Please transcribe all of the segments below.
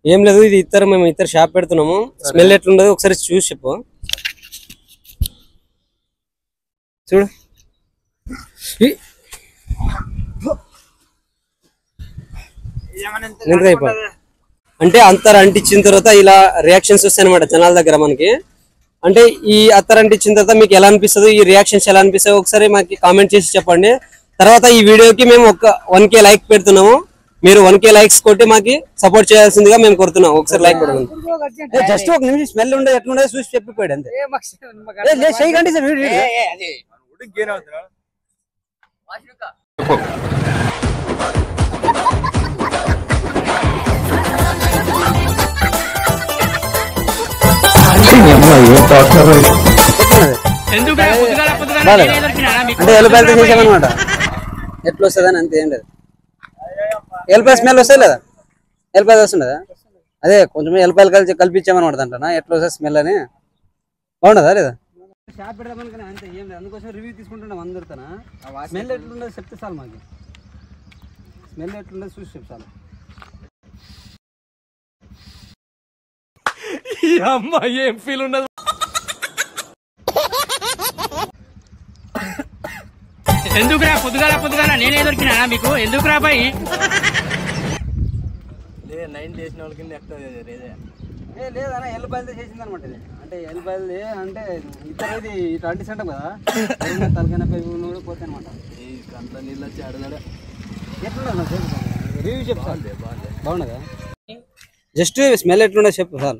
ఏం లేదు, ఇది మేము ఇతర షాప్ పెడుతున్నాము. స్మెల్ ఎట్లుండదు ఒకసారి చూసి చెప్పు. చూడు అంటే అత్తర్ అంటించిన తర్వాత ఇలా రియాక్షన్స్ వస్తాయి అనమాట జనాల దగ్గర మనకి. అంటే ఈ అత్తర్ అంటించిన తర్వాత మీకు ఎలా అనిపిస్తుంది, ఈ రియాక్షన్స్ ఎలా అనిపిస్తాయి ఒకసారి మాకు కామెంట్ చేసి చెప్పండి. తర్వాత ఈ వీడియోకి మేము ఒక 1K లైక్ పెడుతున్నాము. మీరు 1K లైక్స్ కొట్టి మాకు సపోర్ట్ చేయాల్సిందిగా మేము కోరుతున్నాం. ఒకసారి లైక్ కొట్టండి. జస్ట్ ఒక నిమిషం స్మెల్ ఉండదు ఎట్లుండదు చూసి చెప్పిపోయాడు అంతే. అంటే ఎల్లిపాయలతో చేసామన్నమాట. ఎట్లా వస్తుందని అంతే, ఏం లేదు. ఎల్లిపాయ స్మెల్ వస్తాయి లేదా, ఎల్లిపాయలు వస్తుండదా? అదే కొంచెం ఎల్లిపాయలు కల్పించామన్నమాట దాంట్లో. ఎట్లా వస్తుంది స్మెల్ అని బాగుండదా లేదా? షాప్ పెడదామనుకున్నా అంతే, ఏం లేదు. అందుకోసం రివ్యూ తీసుకుంటున్నాం అందరితో. స్మెల్ ఎట్లుండదు చెప్తే చాలు, మాకు స్మెల్ ఎట్లుండదు చూసి చెప్తాను. ఏం ఫీల్ ఉండదు. ఎందుకురా పొద్దుగాల నేనే దొరికినా మీకు? ఎందుకురా బాయ్? 9 చేసిన వాళ్ళకి లేదన్నా ఎల్లిపాయలతో చేసింది అనమాట ఇది. అంటే ఎల్లిపాయలు అంటే ఇది ఇట్లా అంటించంటాం కదా, తలకైనా కూడా పోతాయి అనమాట. అంత నీళ్ళు వచ్చి అడగడ ఎట్లుండదు రివ్యూ చెప్పు. బాగుండదా? జస్ట్ స్మెల్ ఎట్లుండదు చెప్పు సార్.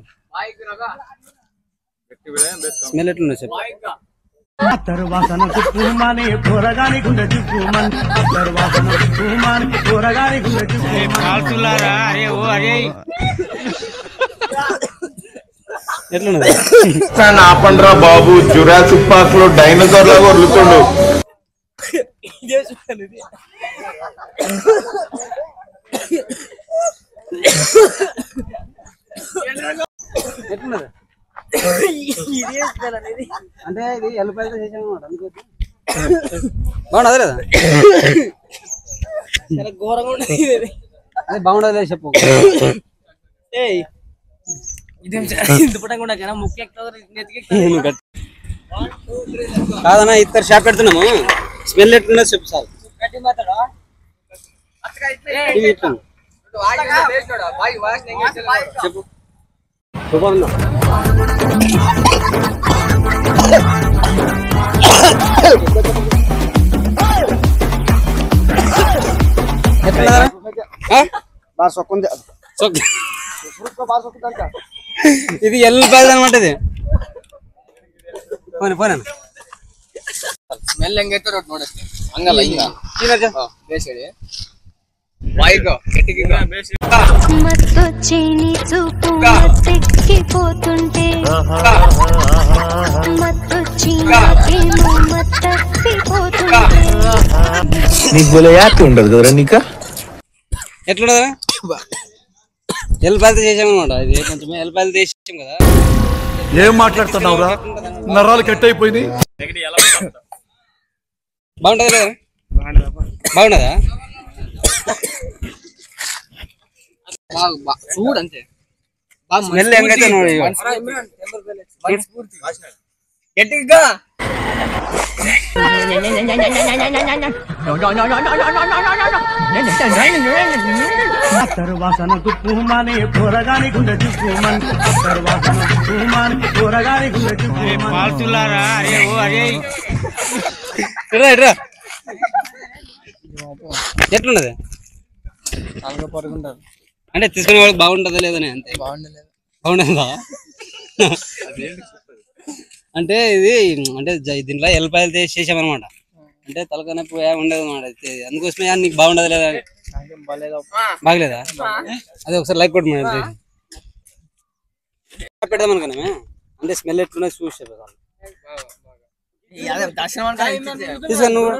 స్మెల్ ఎట్లుండదు చెప్పు. ఆపండ్రా బాబు, జురాసిక్ పార్క్ లో డైనోసార్ లాగా వదులుతుండు. ఎట్లున్నది అంటే ఇది ఎల్లిపాయలతో చేసామన్నమాట. అందుకోసం బాగుండదు లేదా? ఘోరంగా ఉండదు. అదే బాగుండదు లేదు చెప్పు. కాదన్నా ఇద్దరు షాప్ పెడుతున్నాము. స్మెల్ ఎట్లుండదు చెప్పు సార్. చెప్పు ఇది ఎల్లిపాయలు అనమాట. ఇది పోనీ పోనీ ಸ್ಮೆಲ್ ಹೆಂಗೈತೆ ನೋಡಿ ಹಂಗಲ್ಲ ಹಿಂಗ ಬೇಸಿಗೆ మత్తొచ్చేని చూపు మత్తెక్కిపోతుంటే మత్తొచ్చి నాకేమో మత్తెక్కిపోతుంటే నీకు ఉండదు కదరా నీక ఎట్లుండదా? ఎల్లిపాయలతో చేసామన్నమాట. ఇది కొంచెం ఎల్లిపాయలు చేసాం కదా. ఏం మాట్లాడుతున్నావురా, నరాలు కట్ అయిపోయింది. బాగుంటది లేదా? బాగుండదా? చూడంతే స్మెల్ ಹೆಂಗೈತೆ ನೋಡಿ. గట్టిగా ఎట్లున్నది అంటే తీసుకునే వాళ్ళకి బాగుంటుందా లేదని అంతే. బాగుంటుందా అంటే ఇది అంటే దీంట్లో ఎల్లిపాయలు చేసామన్నమాట. అంటే తలకాయ నొప్పి ఉండదు అనమాట. అందుకోసమే నీకు బాగుండదు లేదా? బాగలేదా? అదే ఒకసారి లైక్ కొట్టి పెడదాం అనుకున్నామే. అంటే స్మెల్ ఎట్లున్నది చూసి తీసుకో నువ్వు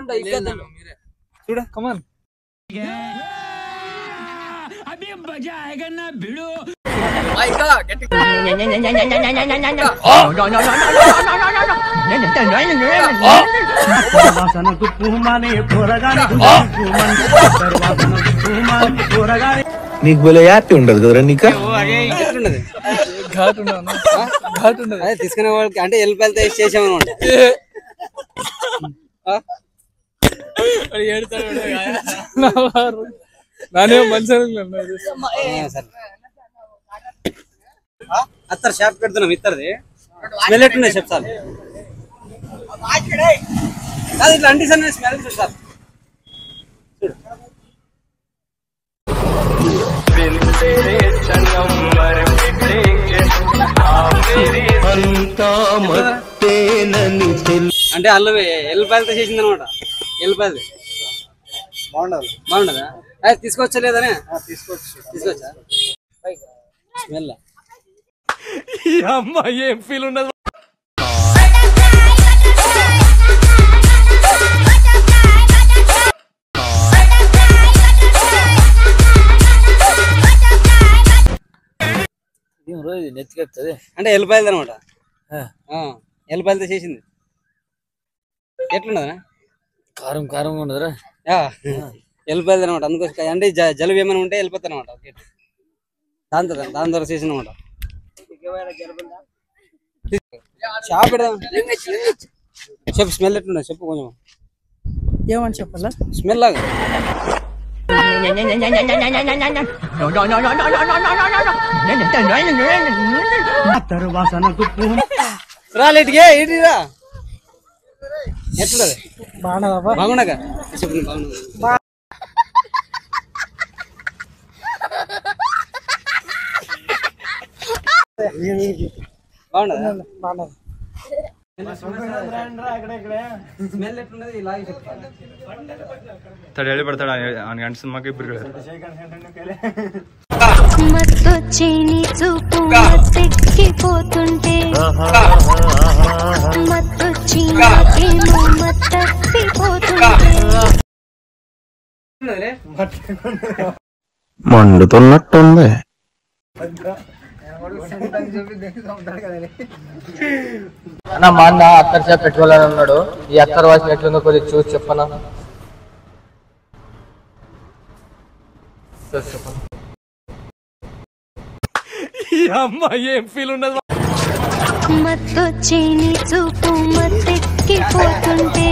చూడ. కమాన్ నీకు భలే హ్యాపీ ఉండదు కదరా నీకు ఎట్లున్నది అదే తీసుకునే వాళ్ళకి అంటే వెళ్ళిపోతే చేసామనమాట అత్తరు షాప్ పెడుతున్నాం ఇద్దరిది స్మెల్ ఎట్టున్నాయి చెప్తాను కాదు ఇట్లా అంటి సార్ స్మెల్ చూస్తారు అంటే అల్లవి ఎల్లిపాయలతో చేసింది అనమాట ఎల్లిపాయలు బాగుండదా అది తీసుకొచ్చా లేదనే తీసుకొచ్చా స్మెల్ అమ్మ ఏం ఫీల్ ఉండదు నెత్తికెత్తది అంటే ఎల్లిపాయలు అనమాట ఎల్లిపాయలతో చేసింది ఎట్లున్నదా కారం కారం ఉండదురా వెళ్ళిపోయేది అనమాట అందుకోసం అంటే జలుబు ఏమైనా ఉంటే వెళ్ళిపోతాయి అనమాట దాని ద్వారా చేసిన అనమాట షాప్ పెడదాం చెప్పు స్మెల్ ఎట్లున్నా చెప్పు కొంచెం ఏమని చెప్పాలా స్మెల్ లాగా రాలేటిగా ఏంటి రా ఎట్లుంది బాగుండగా చెప్పు బాగుండగా బాగుండదా స్మెల్ ఎట్లున్నది ఇలాగే చెప్తాను తడి పడతాడు ఆయన గంట సినిమాకి ఇప్పుడు మత్తొచ్చి నీ చూపు మత్తెక్కిపోతుంటే మత్తొచ్చి నాకేమో మత్తెక్కిపోతుంటే మండుతున్నట్టుంది అన్న మా అన్న అత్తర్ షాప్ పెట్టుకోవాలని ఉన్నాడు ఈ అత్తర్ వాసన ఎట్లుందో కొద్దిగా చూసి చెప్పనా అమ్మ ఏం ఫీల్ ఉండదు మత్తొచ్చి నీ చూపు మత్తెక్కిపోతుంటే